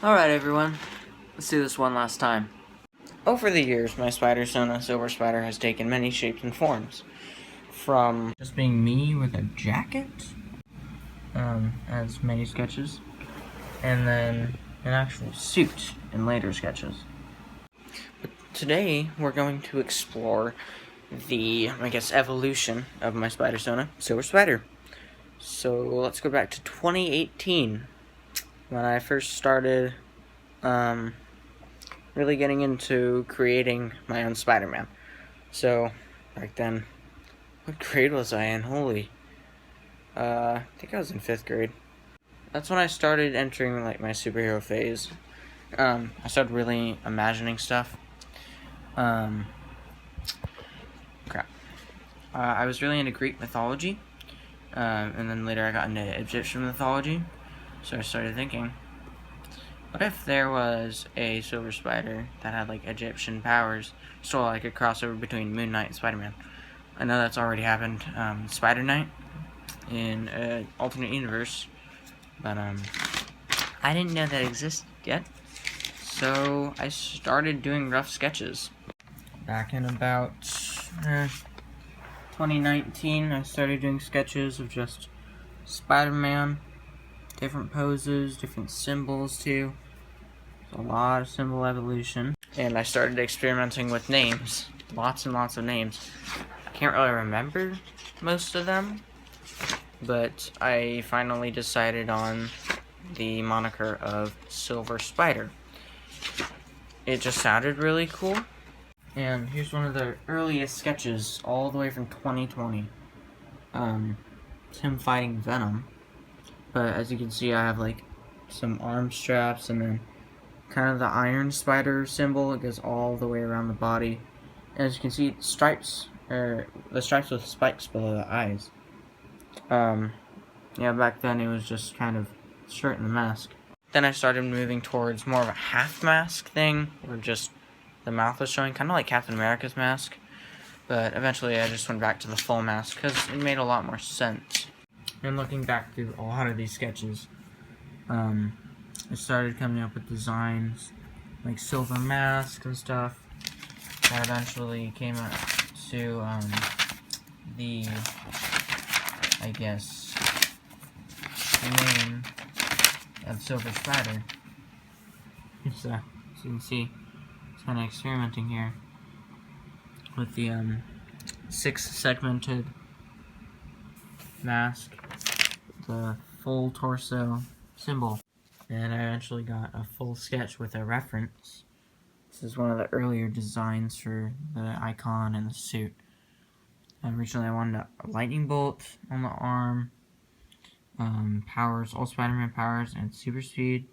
Alright everyone, let's do this one last time. Over the years, my Spider-Sona Silver Spider has taken many shapes and forms. From just being me with a jacket, as many sketches, and then an actual suit in later sketches. But today, we're going to explore the, evolution of my Spider-Sona Silver Spider. So let's go back to 2018, when I first started, really getting into creating my own Spider-Man. So, back then, what grade was I in? I think I was in 5th grade. That's when I started entering, my superhero phase. I started really imagining stuff. I was really into Greek mythology, and then later I got into Egyptian mythology. So I started thinking, what if there was a Silver Spider that had, Egyptian powers, so like a crossover between Moon Knight and Spider-Man? I know that's already happened, Spider Knight, in an alternate universe, but, I didn't know that existed yet, so I started doing rough sketches. Back in about, 2019, I started doing sketches of just Spider-Man, different poses, different symbols too. A lot of symbol evolution. And I started experimenting with names. Lots and lots of names. I can't really remember most of them, but I finally decided on the moniker of Silver Spider. It just sounded really cool. And here's one of the earliest sketches, all the way from 2020. It's him fighting Venom. But as you can see, I have some arm straps and then kind of the iron spider symbol. It goes all the way around the body. And as you can see, the stripes with spikes below the eyes. Yeah, back then it was just kind of shirt and the mask. Then I started moving towards more of a half mask thing, where just the mouth was showing, kind of like Captain America's mask. But eventually I just went back to the full mask, because it made a lot more sense. And looking back through a lot of these sketches, I started coming up with designs like silver masks and stuff that eventually came up to the, name of Silver Spider. So, as you can see, it's kind of experimenting here with the 6-segmented mask, the full torso symbol. And I eventually got a full sketch with a reference. This is one of the earlier designs for the icon and the suit. Originally I wanted a lightning bolt on the arm, powers, all Spider-Man powers, and super speed.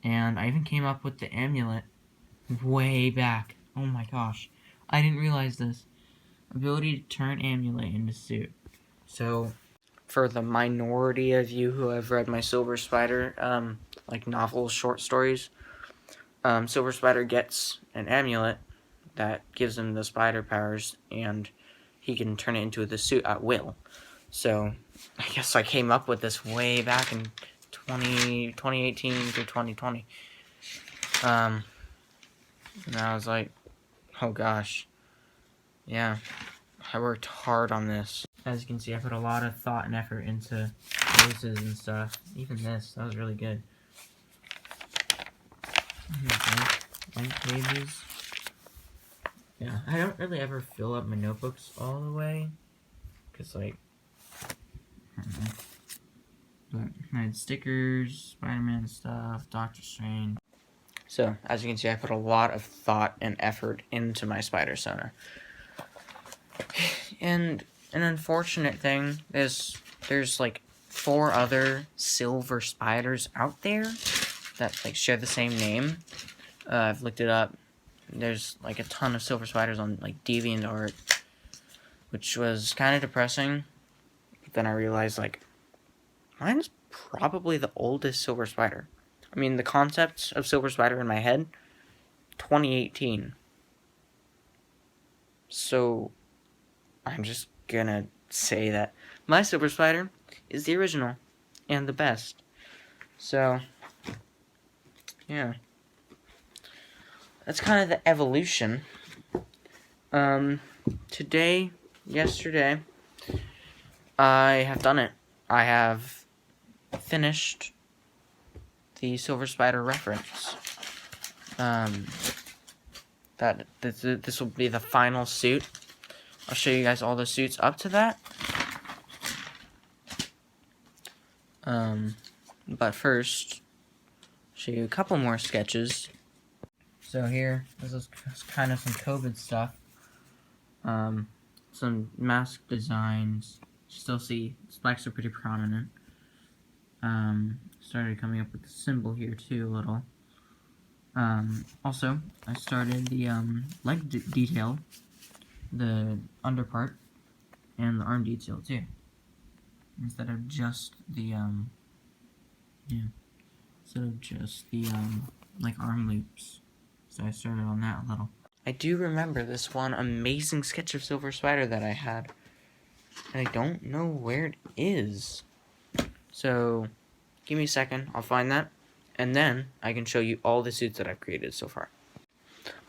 And I even came up with the amulet way back. Oh my gosh. I didn't realize this. Ability to turn amulet into suit. So, for the minority of you who have read my Silver Spider, novels, short stories, Silver Spider gets an amulet that gives him the spider powers, and he can turn it into the suit at will. So, I guess I came up with this way back in 2018 through 2020. And I was like, oh gosh. Yeah, I worked hard on this. As you can see, I put a lot of thought and effort into poses and stuff. Even this, that was really good. Blank pages. Yeah, I don't really ever fill up my notebooks all the way, because, I don't know. But I had stickers, Spider-Man stuff, Doctor Strange. So, as you can see, I put a lot of thought and effort into my Spider-Sona. And an unfortunate thing is there's 4 other Silver Spiders out there that share the same name. I've looked it up. There's a ton of Silver Spiders on DeviantArt, which was kind of depressing. But then I realized mine's probably the oldest Silver Spider. I mean, the concept of Silver Spider in my head, 2018. So I'm just gonna say that my Silver Spider is the original and the best. So, yeah. That's kind of the evolution. Yesterday, I have done it. I have finished the Silver Spider reference. This will be the final suit. I'll show you guys all the suits up to that. But first, show you a couple more sketches. So here, this is kind of some COVID stuff. Some mask designs. Still see spikes are pretty prominent. Started coming up with the symbol here too a little. Also, I started the leg detail, the underpart, and the arm detail too. Instead of just the like arm loops. So I started on that a little. I do remember this one amazing sketch of Silver Spider that I had. And I don't know where it is. So, give me a second, I'll find that. And then, I can show you all the suits that I've created so far.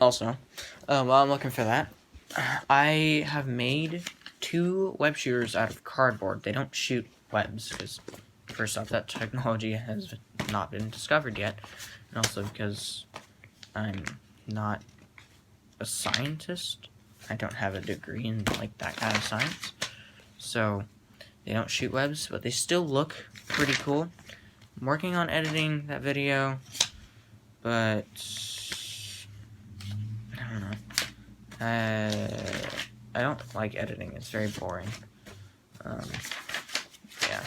Also, while I'm looking for that, I have made 2 web shooters out of cardboard. They don't shoot webs, because first off, that technology has not been discovered yet. And also because I'm not a scientist. I don't have a degree in like that kind of science. So they don't shoot webs, but they still look pretty cool. I'm working on editing that video, but I don't know. I don't like editing. It's very boring. Yeah.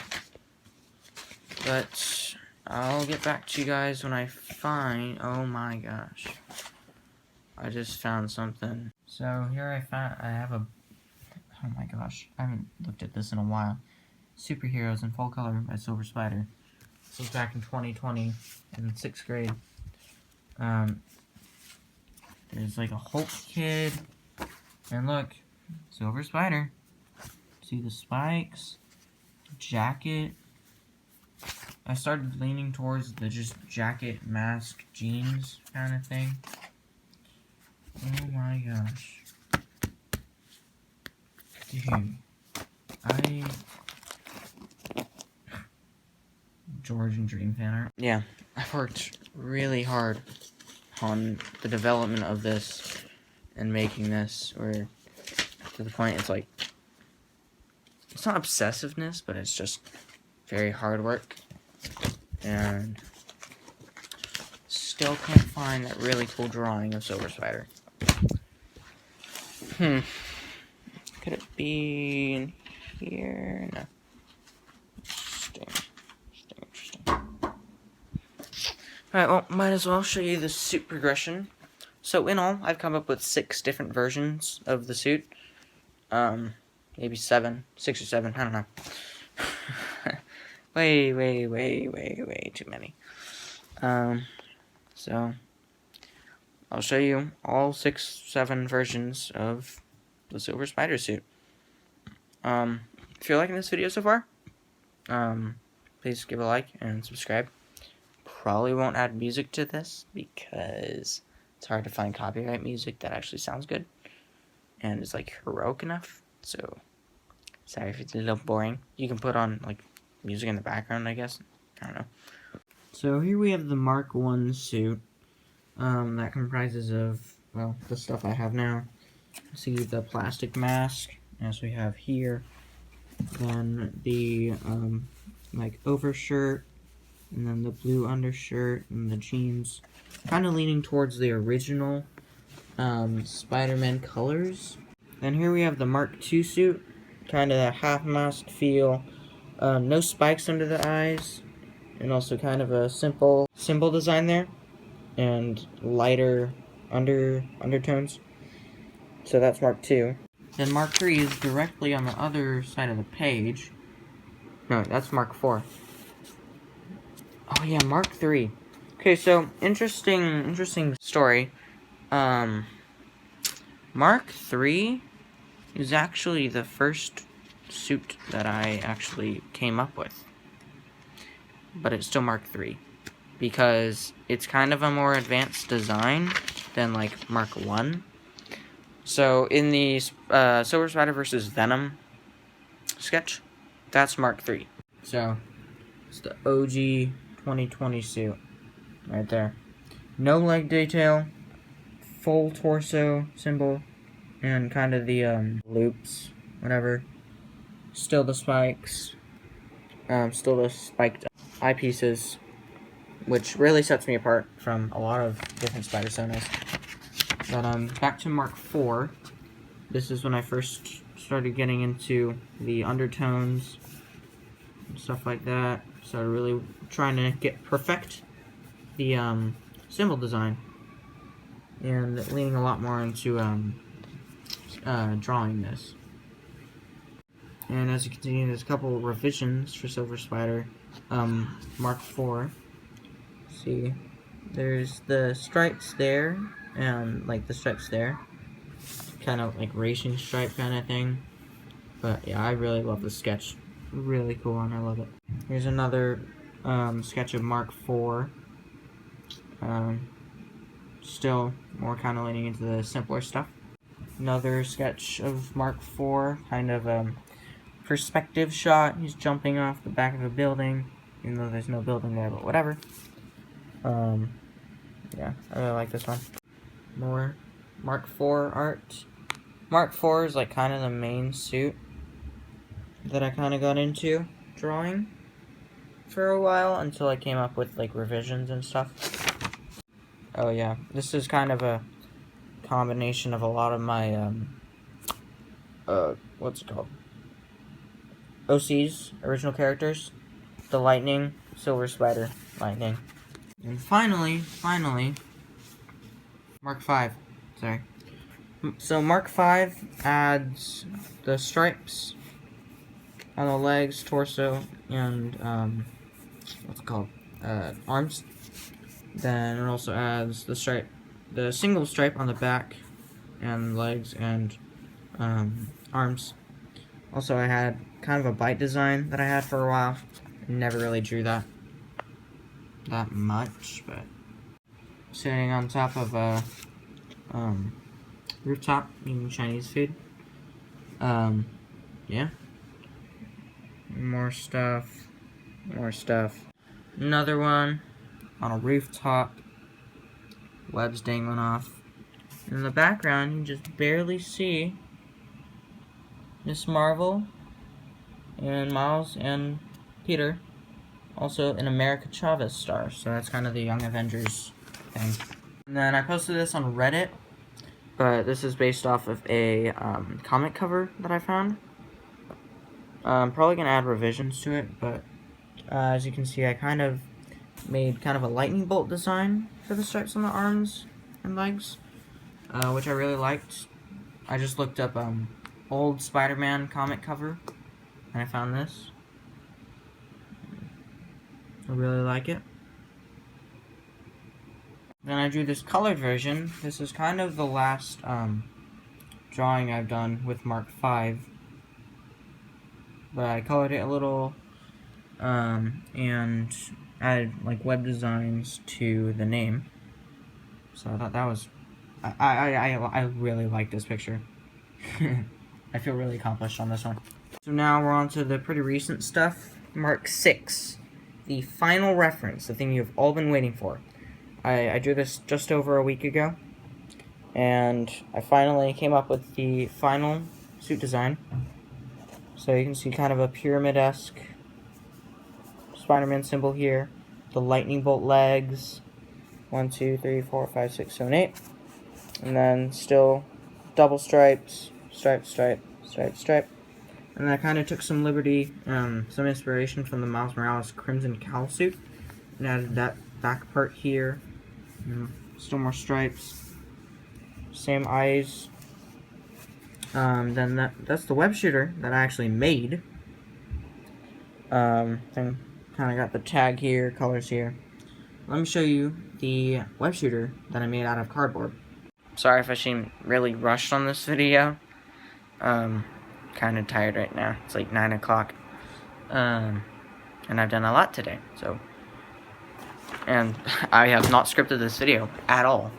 But I'll get back to you guys when I find. Oh my gosh. I just found something. So here I have a, oh my gosh, I haven't looked at this in a while. Superheroes in Full Color by Silver Spider. This was back in 2020 in 6th grade. There's like a Hulk kid, and look, Silver Spider. See the spikes, jacket. I started leaning towards the just jacket, mask, jeans kind of thing. Oh my gosh. Dude. George and Dream fan art. Yeah, I've worked really hard on the development of this and making this, where to the point it's like, it's not obsessiveness, but it's just very hard work. And still can't find that really cool drawing of Silver Spider. Could it be in here? No. Interesting. Alright, well, might as well show you the suit progression. So in all, I've come up with 6 different versions of the suit. Maybe 7, 6 or 7, I don't know. way too many. So I'll show you all 6, 7 versions of the Silver Spider suit. If you're liking this video so far, please give a like and subscribe. Probably won't add music to this because it's hard to find copyright music that actually sounds good and is like heroic enough. So sorry if it's a little boring. You can put on like music in the background, I guess. I don't know. So here we have the Mark 1 suit. That comprises of, well, the stuff I have now. See the plastic mask, as we have here. Then the, like, overshirt, and then the blue undershirt, and the jeans. Kind of leaning towards the original, Spider-Man colors. Then here we have the Mark 2 suit. Kind of a half-mask feel. No spikes under the eyes. And also kind of a simple symbol design there. And lighter undertones. So that's Mark 2. Then Mark 3 is directly on the other side of the page. No, that's Mark 4. Oh yeah, Mark 3. Okay, so interesting story. Mark 3 is actually the first suit that I actually came up with. But it's still Mark 3. because it's kind of a more advanced design than like Mark 1. So in the Silver Spider versus Venom sketch, that's Mark 3. So it's the OG 2020 suit right there. No leg detail, full torso symbol, and kind of the loops, whatever. Still the spikes, still the spiked eyepieces, which really sets me apart from a lot of different spider sonas. But back to Mark 4. This is when I first started getting into the undertones and stuff like that. Started really trying to perfect the symbol design, and leaning a lot more into drawing this. And as you can see, there's a couple revisions for Silver Spider Mark 4. See, there's the stripes there, and like the stripes there, kind of like racing stripe kind of thing. But yeah, I really love the sketch. Really cool one, I love it. Here's another sketch of Mark 4. Still more kind of leaning into the simpler stuff. Another sketch of Mark 4, kind of perspective shot. He's jumping off the back of a building, even though there's no building there, but whatever. Yeah, I really like this one. More Mark 4 art. Mark 4 is like kind of the main suit that I kind of got into drawing for a while, until I came up with like revisions and stuff. Oh yeah, this is kind of a combination of a lot of my what's it called? OCs, original characters. The Lightning, Silver Spider, Lightning. And finally, Mark 5. Sorry. So Mark 5 adds the stripes on the legs, torso, and what's it called? Arms. Then it also adds the single stripe on the back and legs and arms. Also, I had kind of a bite design that I had for a while. Never really drew that much, but sitting on top of a rooftop eating Chinese food. Yeah. More stuff. Another one on a rooftop. Webs dangling off. In the background, you can just barely see Miss Marvel and Miles and Peter. Also an America Chavez star, so that's kind of the Young Avengers thing. And then I posted this on Reddit, but this is based off of a comic cover that I found. I'm probably going to add revisions to it, but as you can see, I kind of made kind of a lightning bolt design for the stripes on the arms and legs, which I really liked. I just looked up old Spider-Man comic cover, and I found this. I really like it. Then I drew this colored version. This is kind of the last drawing I've done with Mark 5. But I colored it a little and added like web designs to the name. So I thought that was... I really like this picture. I feel really accomplished on this one. So now we're on to the pretty recent stuff. Mark 6. The final reference, the thing you've all been waiting for. I drew this just over a week ago, and I finally came up with the final suit design. So you can see kind of a pyramid-esque Spider-Man symbol here, the lightning bolt legs, 1, 2, 3, 4, 5, 6, 7, 8, and then still double stripes, stripe, stripe, stripe, stripe. And I kind of took some liberty, some inspiration from the Miles Morales Crimson Cowl suit, and added that back part here. Still more stripes, same eyes. Then that's the web shooter that I actually made. Then kind of got the tag here, colors here. Let me show you the web shooter that I made out of cardboard. Sorry if I seem really rushed on this video. Kind of tired right now. It's like 9 o'clock. And I've done a lot today, so and I have not scripted this video at all.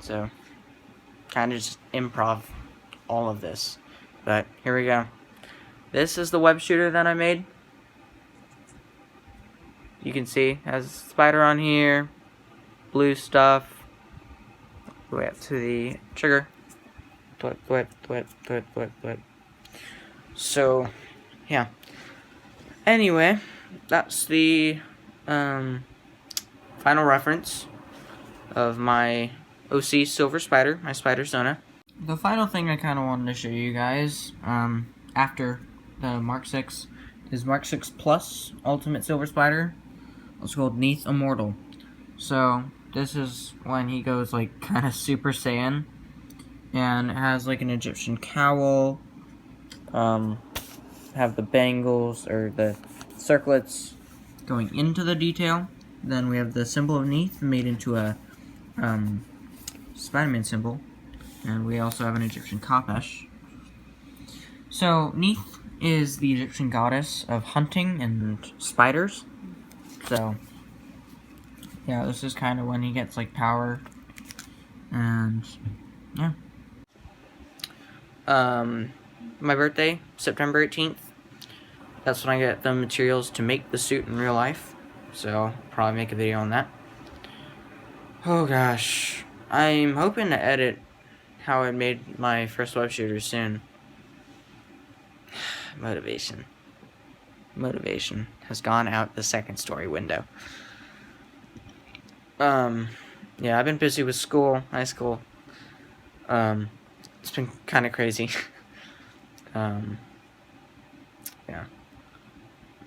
So kind of just improv all of this. But here we go. This is the web shooter that I made. You can see it has a spider on here, blue stuff. Way up to the trigger. Thwip. So, yeah. Anyway, that's the final reference of my OC Silver Spider, my Spider Zona. The final thing I kind of wanted to show you guys, after the Mark 6, is Mark 6 Plus Ultimate Silver Spider. It's called Neath Immortal. So, this is when he goes, like, kind of Super Saiyan. And it has, like, an Egyptian cowl. Have the bangles, or the circlets, going into the detail. Then we have the symbol of Neath made into a, Spider-Man symbol. And we also have an Egyptian Kapesh. So, Neath is the Egyptian goddess of hunting and spiders. So, yeah, this is kind of when he gets, like, power. And, yeah. My birthday, September 18th. That's when I get the materials to make the suit in real life. So, I'll probably make a video on that. Oh, gosh. I'm hoping to edit how I made my first web shooter soon. Motivation has gone out the second story window. Yeah, I've been busy with school, high school. It's been kind of crazy. Yeah.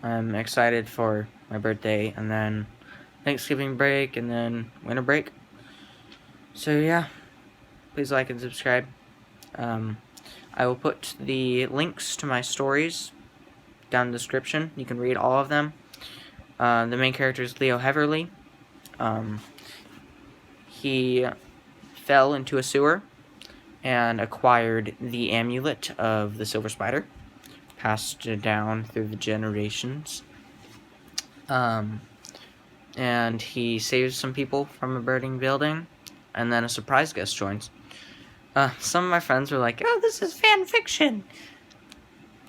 I'm excited for my birthday, and then Thanksgiving break, and then winter break. So yeah, please like and subscribe. I will put the links to my stories down in the description. You can read all of them. The main character is Leo Heverly. He fell into a sewer and acquired the amulet of the Silver Spider, passed it down through the generations. And he saves some people from a burning building, and then a surprise guest joins. Some of my friends were like, "Oh, this is fan fiction."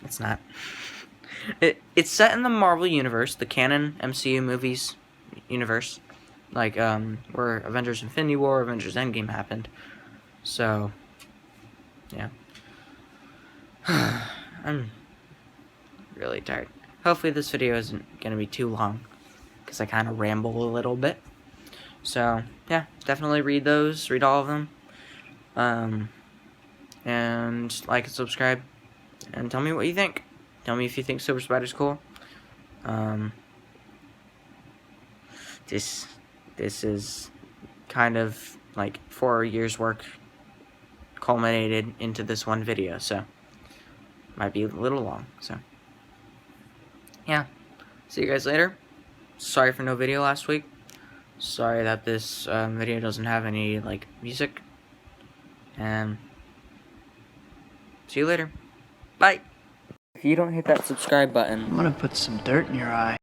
It's not. It's set in the Marvel universe, the canon MCU movies universe, like where Avengers Infinity War, Avengers Endgame happened. So, yeah. I'm really tired. Hopefully this video isn't gonna be too long, because I kind of ramble a little bit. So, yeah, definitely read those, read all of them. And like and subscribe, and tell me what you think. Tell me if you think Silver Spider's cool. This is kind of like 4 years' work culminated into this one video, so might be a little long. So yeah, see you guys later. Sorry for no video last week. Sorry that this video doesn't have any like music. And see you later. Bye. If you don't hit that subscribe button, I'm gonna put some dirt in your eye.